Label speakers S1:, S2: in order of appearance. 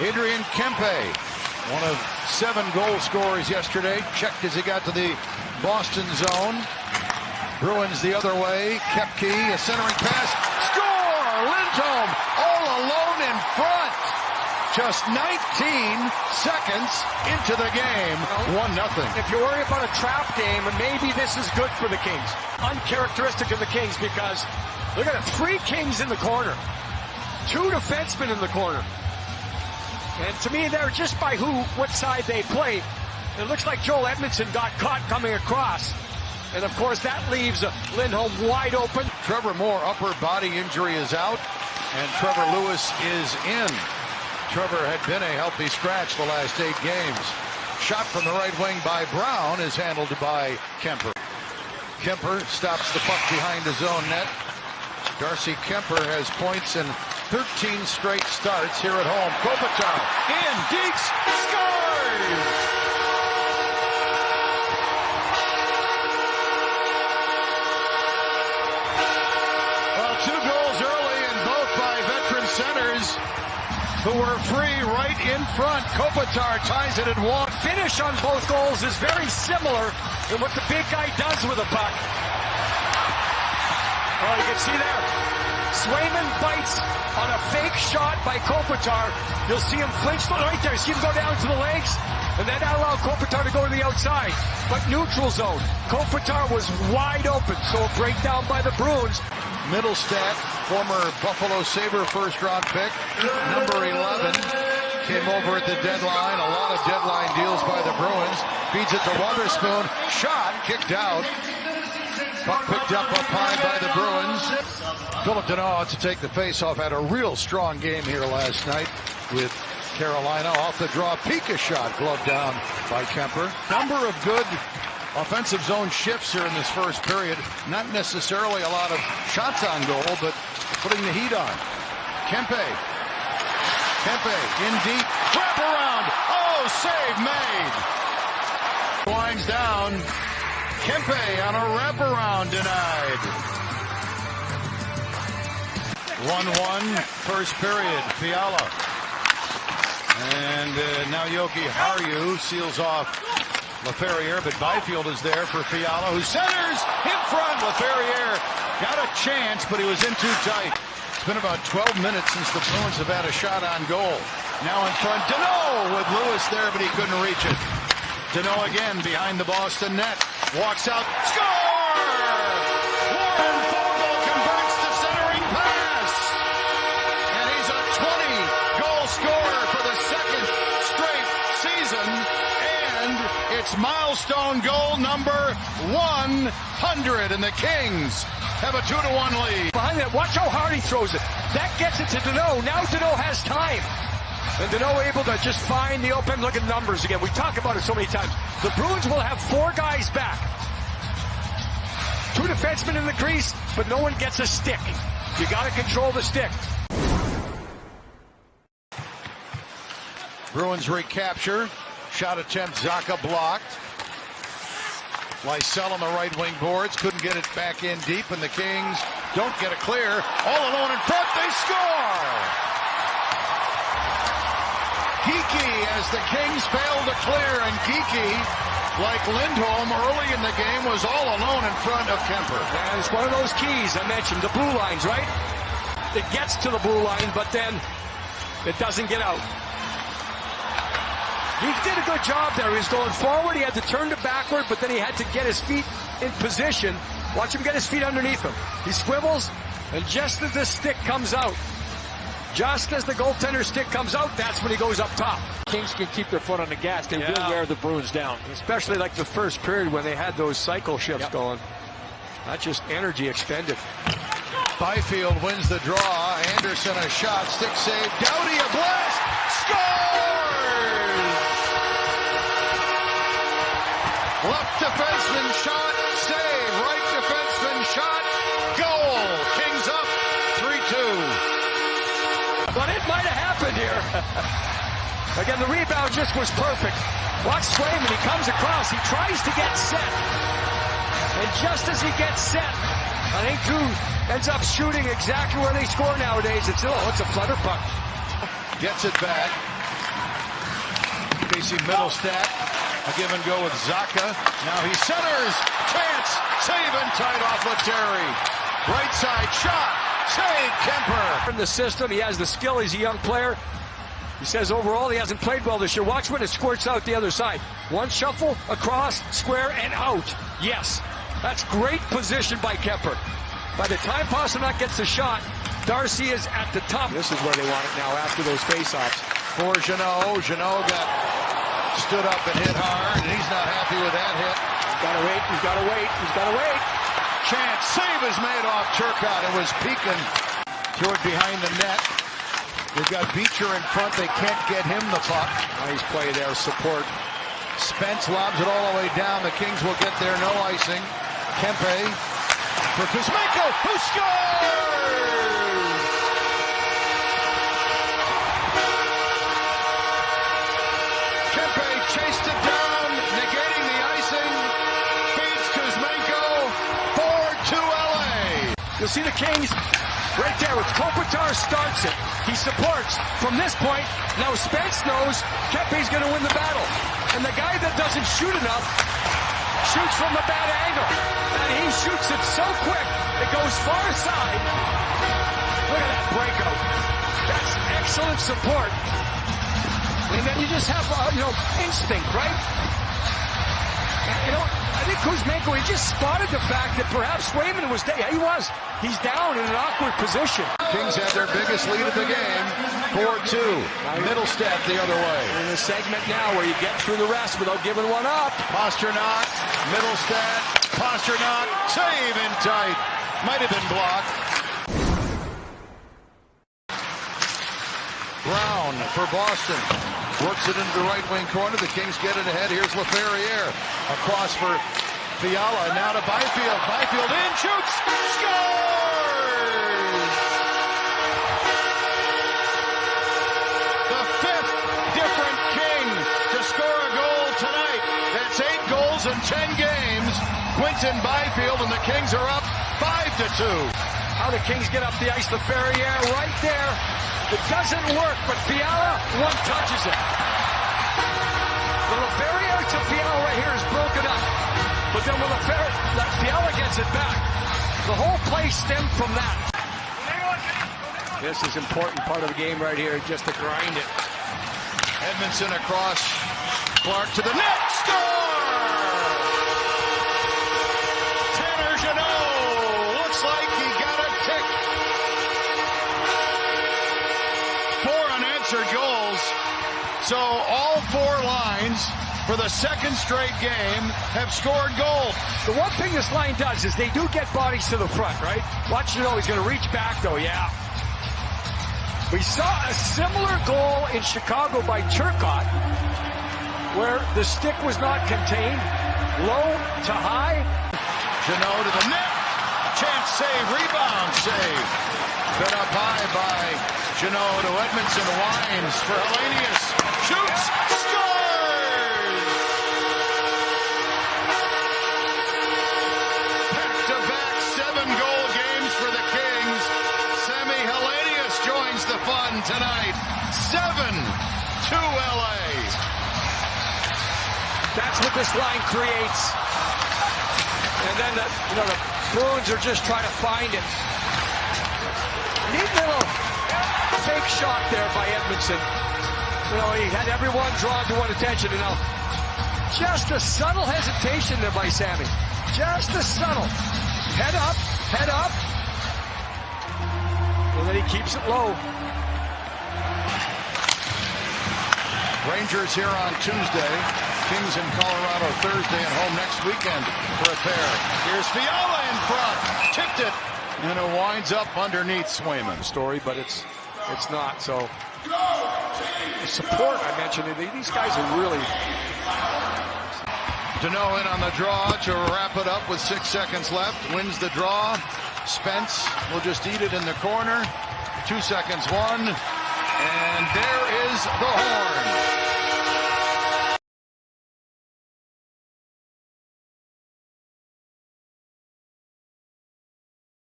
S1: Adrian Kempe, one of 7 goal scorers yesterday, checked as he got to the Boston zone. Bruins the other way. Kepke, a centering pass. Score! Lindholm all alone in front. Just 19 seconds into the game. 1-0.
S2: If you worry about a trap game, maybe this is good for the Kings. Uncharacteristic of the Kings because look at it, 3 Kings in the corner. 2 defensemen in the corner. And to me, they're just by what side they play. It looks like Joel Edmondson got caught coming across. And of course, that leaves Lindholm wide open.
S1: Trevor Moore, upper body injury, is out. And Trevor Lewis is in. Trevor had been a healthy scratch the last 8 games. Shot from the right wing by Brown is handled by Kemper. Kemper stops the puck behind his own net. Darcy Kemper has points in 13 straight starts here at home. Kopitar in, Deeks scores! Well, 2 goals early and both by veteran centers who were free right in front. Kopitar ties it at 1.
S2: Finish on both goals is very similar to what the big guy does with a puck. Oh, you can see there. Swayman bites on a fake shot by Kopitar. You'll see him flinch right there. See him go down to the legs, and then that allowed Kopitar to go to the outside. But neutral zone. Kopitar was wide open, so a breakdown by the Bruins.
S1: Middlestat, former Buffalo Sabre first-round pick, number 11, came over at the deadline. A lot of deadline deals by the Bruins. Feeds it to Wotherspoon. Shot, kicked out. Puck picked up high by the Bruins. Philip Deneau to take the face-off. Had a real strong game here last night with Carolina. Off the draw, Pika shot, gloved down by Kemper. Number of good offensive zone shifts here in this first period. Not necessarily a lot of shots on goal, but putting the heat on. Kempe. Kempe in deep. Wrap around. Oh, save made. Winds down. Kempe on a wraparound denied. 1-1 first period. Fiala. And now Yogi Haru seals off Laferriere, but Byfield is there for Fiala, who centers in front. Laferriere got a chance, but he was in too tight. It's been about 12 minutes since the Bruins have had a shot on goal. Now in front, Deneau with Lewis there, but he couldn't reach it. Deneau again behind the Boston net. Walks out, score! Warren Fogle converts the centering pass. And he's a 20-goal scorer for the 2nd straight season. And it's milestone goal number 100. And the Kings have a 2-1 lead.
S2: Behind that, watch how hard he throws it. That gets it to Deneau. Now Deneau has time. And Deneau able to just find the open. Look at numbers again. We talk about it so many times. The Bruins will have 4 guys back. 2 defensemen in the crease, but no one gets a stick. You got to control the stick.
S1: Bruins recapture. Shot attempt, Zacha blocked. Lysell on the right wing boards. Couldn't get it back in deep, and the Kings don't get a clear. All alone in front, they score! Geeky as the Kings failed to clear, and Geeky, like Lindholm early in the game, was all alone in front of Kemper.
S2: And it's one of those keys I mentioned, the blue lines, right? It gets to the blue line, but then it doesn't get out. He did a good job there. He was going forward. He had to turn to backward, but then he had to get his feet in position. Watch him get his feet underneath him. He swivels, and just as the stick comes out, just as the goaltender's stick comes out, that's when he goes up top. Kings can keep their foot on the gas. They will wear the Bruins down. Especially like the first period when they had those cycle shifts going. Not just energy expended.
S1: Byfield wins the draw. Anderson a shot. Stick save. Doughty a blast. Scores! Left defenseman shot. Save. Right defenseman shot. Goal. Kings up 3-2.
S2: But it might have happened here. Again, the rebound just was perfect. Watch Swayman. He comes across. He tries to get set. And just as he gets set, I think Drew ends up shooting exactly where they score nowadays. It's a flutter puck.
S1: Gets it back. Casey Middlestat, a give and go with Zaka. Now he centers, chance, save and tight off Lettieri. Right side shot, save Kemper.
S2: In the system, he has the skill, he's a young player. He says overall he hasn't played well this year. Watch when it squirts out the other side. One shuffle, across, square, and out. Yes, that's great position by Kemper. By the time Pasternak gets the shot, Darcy is at the top. This is where they want it now after those face-offs.
S1: For Jeannot. Jeannot got stood up and hit hard, and he's not happy with that hit.
S2: He's got to wait, he's got to wait, he's got to wait.
S1: Chance, save is made off Turcotte. It was peeking through it behind the net. They've got Beecher in front. They can't get him the puck.
S2: Nice play there, support.
S1: Spence lobs it all the way down. The Kings will get there, no icing. Kempe for Kuzmenko, who scores! Kempe chased it down, negating the icing. Feeds Kuzmenko, 4-2 LA.
S2: You'll see the Kings right there with Kopitar starts it. He supports from this point. Now Spence knows Kempe's going to win the battle. And the guy that doesn't shoot enough shoots from a bad angle. And he shoots it so quick, it goes far side. Look at that breakout. That's excellent support. And then you just have, instinct, right? I think Kuzmenko, he just spotted the fact that perhaps Swayman was down. Yeah, he was. He's down in an awkward position.
S1: Kings had their biggest lead of the game, 4-2. Middlestat the other way.
S2: In a segment now where you get through the rest without giving one up.
S1: Pasternak, Middlestat, Pasternak, save in tight. Might have been blocked. Brown for Boston. Works it into the right wing corner. The Kings get it ahead. Here's LaFerriere. Across for Fiala. Now to Byfield. Byfield in, shoots, scores! The fifth different King to score a goal tonight. That's 8 goals in 10 games. Quinton Byfield, and the Kings are up 5-2.
S2: How the Kings get up the ice. LaFerriere right there. It doesn't work, but Fiala one touches it. The LaFerriere to Fiala right here is broken up. But then when Fiala gets it back, the whole play stemmed from that. This is an important part of the game right here, just to grind it.
S1: Edmondson across, Clark to the net, score! Tanner Jeannot looks like he got a tick. 4 unanswered goals. So all 4 lines for the second straight game have scored goals.
S2: The one thing this line does is they do get bodies to the front, right? Watch Jeannot, he's going to reach back though, yeah. We saw a similar goal in Chicago by Turcotte, where the stick was not contained, low to high.
S1: Jeannot to the net, chance save, rebound save. Been up high by Jeannot to Edmondson, Wines for Hellenius, shoots, scores! Back-to-back 7-goal games for the Kings. Sammy Hellenius joins the fun tonight. 7-2 LA.
S2: That's what this line creates. And then the Bruins are just trying to find it. Neat little fake shot there by Edmondson. He had everyone drawn to one attention. Just a subtle hesitation there by Sammy. Just a subtle. Head up, head up. And then he keeps it low.
S1: Rangers here on Tuesday. Kings in Colorado Thursday and home next weekend for a pair. Here's Fiala in front. Tipped it. And it winds up underneath Swayman.
S2: Story, but it's not. So the support I mentioned, these guys are really.
S1: Jeannot in on the draw to wrap it up with 6 seconds left. Wins the draw. Spence will just eat it in the corner. 2 seconds, 1. And there is the horn.